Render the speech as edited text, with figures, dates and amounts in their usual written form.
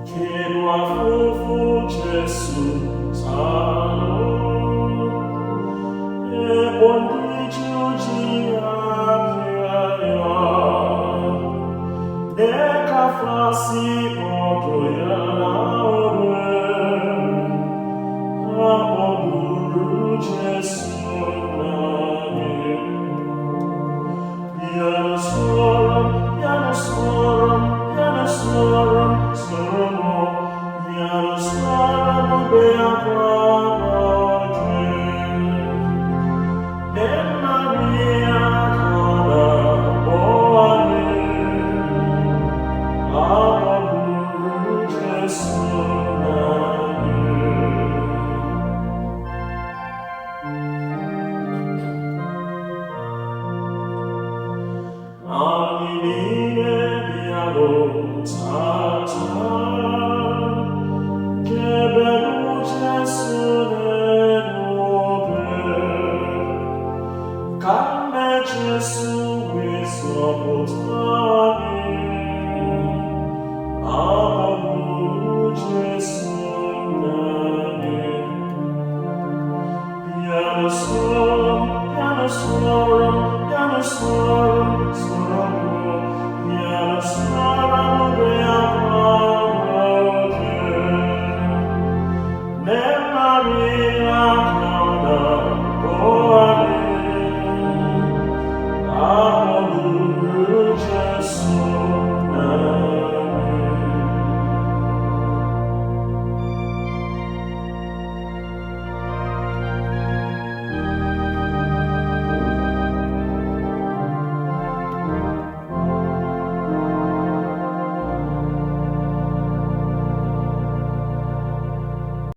Chiedo a fofo Gesù sano e buon digiugi apiaia deca frasi potoiana Aboguru Gesù nami Piano sorum, piano sorum, piano sorum, sorumo Piano sorum, bea quadrate E Maria cada boane Aboguru Gesù nami Anime piano tata Che bello Gesù nobile Carne Gesù viso postani Aboguru Gesù nami Piano sorum, piano sorum, piano sorum